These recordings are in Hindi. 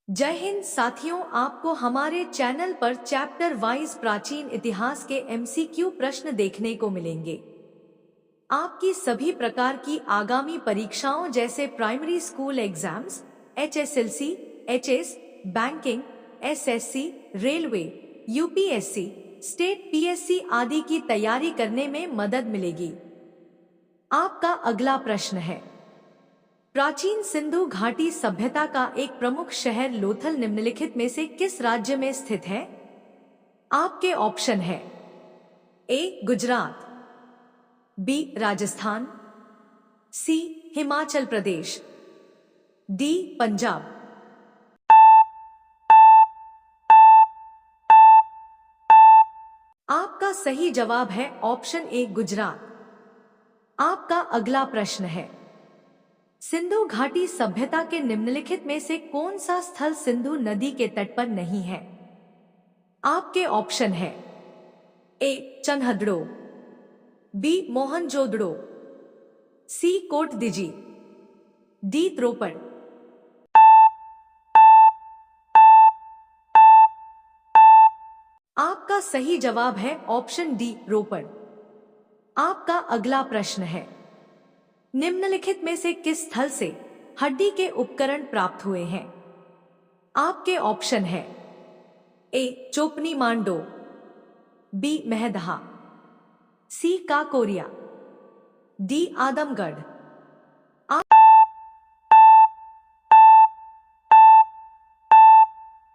जय हिंद साथियों, आपको हमारे चैनल पर चैप्टर वाइज प्राचीन इतिहास के एमसीक्यू प्रश्न देखने को मिलेंगे। आपकी सभी प्रकार की आगामी परीक्षाओं जैसे primary school exams, HSLC, HS, banking, SSC, railway, UPSC, state PSC आदि की तैयारी करने में मदद मिलेगी। आपका अगला प्रश्न है, प्राचीन सिंधु घाटी सभ्यता का एक प्रमुख शहर लोथल निम्नलिखित में से किस राज्य में स्थित है? आपके ऑप्शन है ए गुजरात, बी राजस्थान, सी हिमाचल प्रदेश, डी पंजाब। आपका सही जवाब है ऑप्शन ए गुजरात। आपका अगला प्रश्न है, सिंधु घाटी सभ्यता के निम्नलिखित में से कौन सा स्थल सिंधु नदी के तट पर नहीं है? आपके ऑप्शन है ए चन्हद्रो, बी मोहनजोदड़ो, सी कोटदिजी, डी त्रोपड़। आपका सही जवाब है ऑप्शन डी रोपड़। आपका अगला प्रश्न है, निम्नलिखित में से किस स्थल से हड्डी के उपकरण प्राप्त हुए हैं? आपके ऑप्शन है ए चोपनी मांडो, बी महदहा, सी काकोरिया, डी आदमगढ़।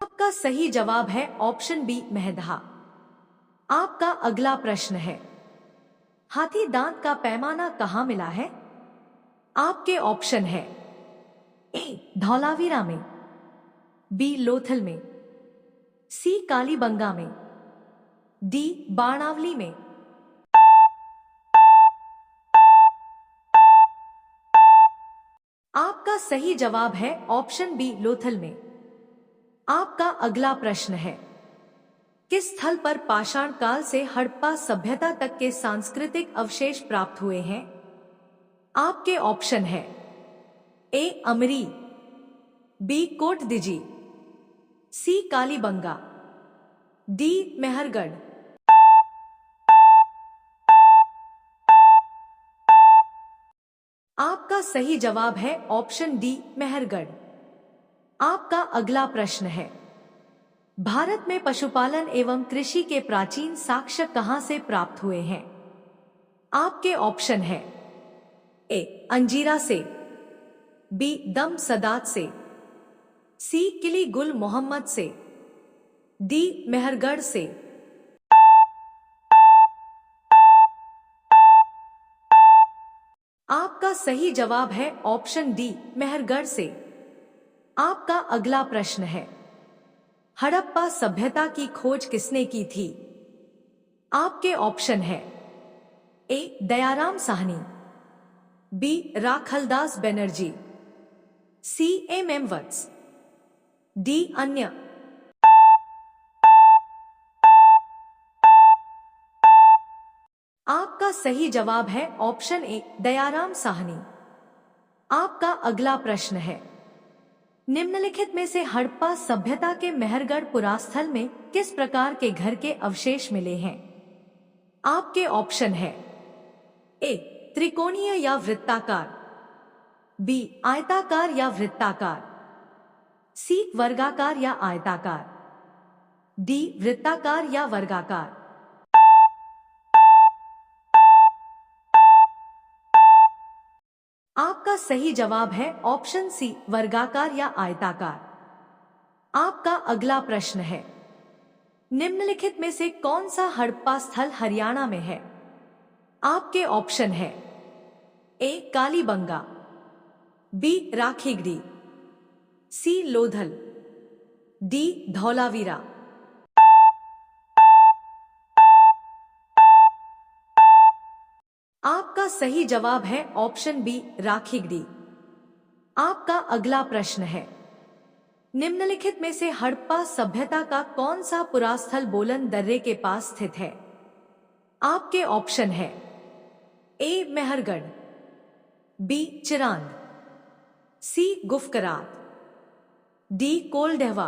आपका सही जवाब है ऑप्शन बी महदहा। आपका अगला प्रश्न है, हाथी दांत का पैमाना कहाँ मिला है? आपके ऑप्शन है ए धौलावीरा में, बी लोथल में, सी कालीबंगा में, डी बाणावली में। आपका सही जवाब है ऑप्शन बी लोथल में। आपका अगला प्रश्न है, किस स्थल पर पाषाण काल से हड़प्पा सभ्यता तक के सांस्कृतिक अवशेष प्राप्त हुए हैं? आपके ऑप्शन है ए अमरी, बी कोटदिजी, सी कालीबंगा, डी मेहरगढ़। आपका सही जवाब है ऑप्शन डी मेहरगढ़। आपका अगला प्रश्न है, भारत में पशुपालन एवं कृषि के प्राचीन साक्ष्य कहां से प्राप्त हुए हैं? आपके ऑप्शन है ए अंजीरा से, बी दम सदात से, सी किली गुल मोहम्मद से, डी मेहरगढ़ से। आपका सही जवाब है ऑप्शन डी मेहरगढ़ से। आपका अगला प्रश्न है, हड़प्पा सभ्यता की खोज किसने की थी? आपके ऑप्शन है A Dayaram Sahni, B Rakhaldas Banerjee, C M Vats, D अन्य। आपका सही जवाब है ऑप्शन ए दयाराम साहनी। आपका अगला प्रश्न है, निम्नलिखित में से हड़प्पा सभ्यता के मेहरगढ़ पुरास्थल में किस प्रकार के घर के अवशेष मिले हैं? आपके ऑप्शन है ए त्रिकोणीय या वृत्ताकार, बी आयताकार या वृत्ताकार, सी वर्गाकार या आयताकार, डी वृत्ताकार या वर्गाकार। आपका सही जवाब है ऑप्शन सी वर्गाकार या आयताकार। आपका अगला प्रश्न है, निम्नलिखित में से कौन सा हड़प्पा स्थल हरियाणा में है? आपके ऑप्शन है ए कालीबंगा, बी राखीगढ़ी, सी लोथल, डी धौलावीरा। आपका सही जवाब है ऑप्शन बी राखीगढ़ी। आपका अगला प्रश्न है, निम्नलिखित में से हड़प्पा सभ्यता का कौन सा पुरास्थल बोलन दर्रे के पास स्थित है? आपके ऑप्शन है ए मेहरगढ़, बी चिरांद, सी गुफकरात, डी कोल्डहवा।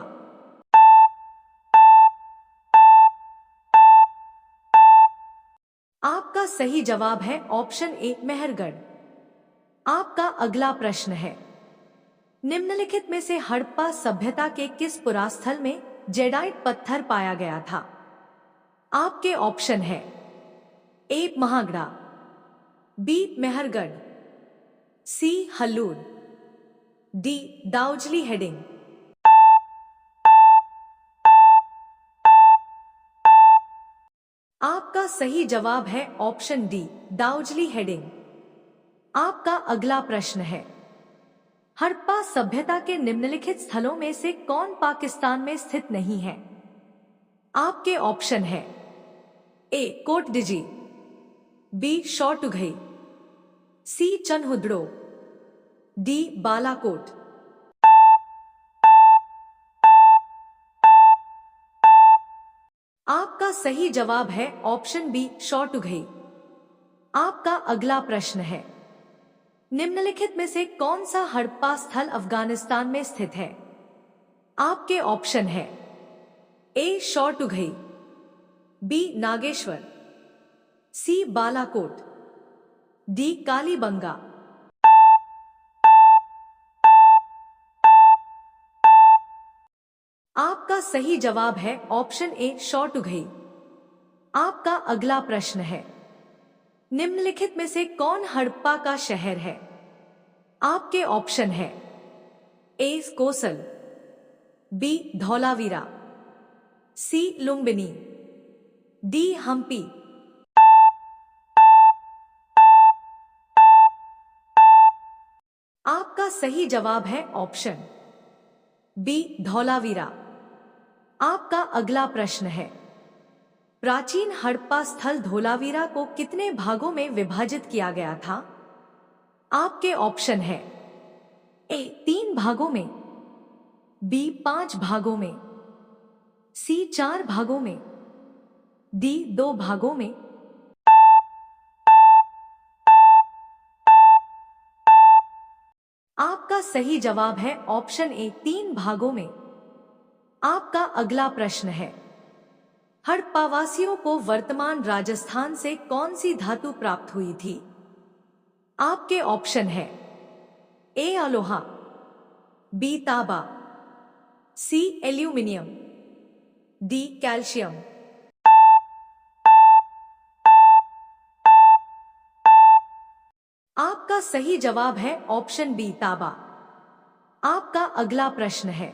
आपका सही जवाब है ऑप्शन ए मेहरगढ़। आपका अगला प्रश्न है, निम्नलिखित में से हड़प्पा सभ्यता के किस पुरास्थल में जेडाइट पत्थर पाया गया था? आपके ऑप्शन है ए महागढ़ा, बी मेहरगढ़, सी हल्लूर, डी दाउजली हेडिंग। आपका सही जवाब है ऑप्शन डी दाउजली हेडिंग। आपका अगला प्रश्न है, हड़प्पा सभ्यता के निम्नलिखित स्थलों में से कौन पाकिस्तान में स्थित नहीं है? आपके ऑप्शन है ए कोटडिजी, बी शौटुघई, सी चनहुद्रो, डी बालाकोट। आपका सही जवाब है ऑप्शन बी शौटुघई। आपका अगला प्रश्न है, निम्नलिखित में से कौन सा हड़प्पा स्थल अफगानिस्तान में स्थित है? आपके ऑप्शन है ए शौटुघई, बी नागेश्वर, सी बालाकोट, डी कालीबंगा। आपका सही जवाब है ऑप्शन ए शौटुघई। आपका अगला प्रश्न है, निम्नलिखित में से कौन हड़प्पा का शहर है? आपके ऑप्शन है ए कोसल, बी धौलावीरा, सी लुम्बिनी, डी हम्पी। आपका सही जवाब है ऑप्शन बी धौलावीरा। आपका अगला प्रश्न है, प्राचीन हड़प्पा स्थल धौलावीरा को कितने भागों में विभाजित किया गया था? आपके ऑप्शन है ए 3 भागों में, बी 5 भागों में, सी 4 भागों में, डी 2 भागों में। आपका सही जवाब है ऑप्शन ए 3 भागों में। आपका अगला प्रश्न है, हड़प्पावासियों को वर्तमान राजस्थान से कौन सी धातु प्राप्त हुई थी? आपके ऑप्शन है ए अलोहा, बी तांबा, सी एल्यूमिनियम, डी कैल्शियम। आपका सही जवाब है ऑप्शन बी तांबा। आपका अगला प्रश्न है,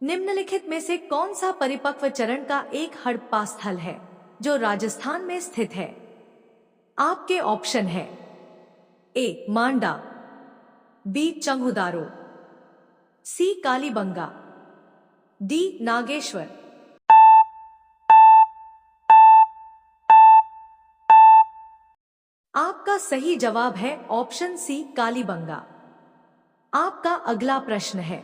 निम्नलिखित में से कौन सा परिपक्व चरण का एक हड़प्पा स्थल है जो राजस्थान में स्थित है? आपके ऑप्शन है ए मांडा, बी चंगुदारो, सी कालीबंगा, डी नागेश्वर। आपका सही जवाब है ऑप्शन सी कालीबंगा। आपका अगला प्रश्न है,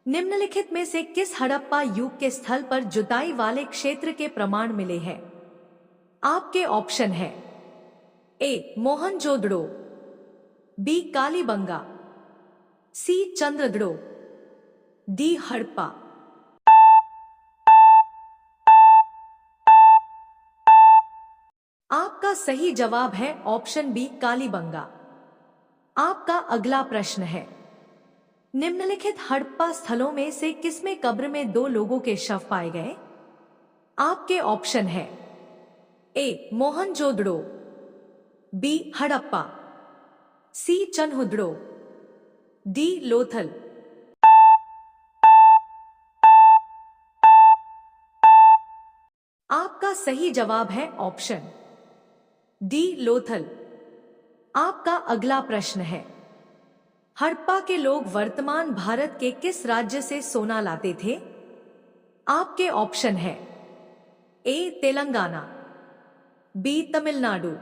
निम्नलिखित में से किस हड़प्पा युग के स्थल पर जुताई वाले क्षेत्र के प्रमाण मिले हैं? आपके ऑप्शन है ए मोहनजोदड़ो, बी कालीबंगा, सी चंद्रद्रो, डी हड़प्पा। आपका सही जवाब है ऑप्शन बी कालीबंगा। आपका अगला प्रश्न है, निम्नलिखित हड़प्पा स्थलों में से किसमें कब्र में 2 लोगों के शव पाए गए? आपके ऑप्शन है ए मोहनजोदड़ो, बी हड़प्पा, सी चनहुद्रो, डी लोथल। आपका सही जवाब है ऑप्शन डी लोथल। आपका अगला प्रश्न है, हड़प्पा के लोग वर्तमान भारत के किस राज्य से सोना लाते थे? आपके ऑप्शन है ए तेलंगाना, बी तमिलनाडु,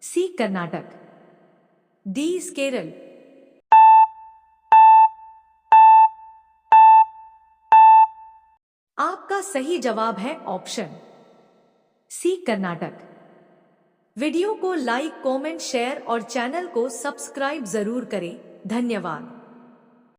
सी कर्नाटक, डी केरल। आपका सही जवाब है ऑप्शन सी कर्नाटक। वीडियो को लाइक, कमेंट, शेयर और चैनल को सब्सक्राइब जरूर करें। धन्यवाद।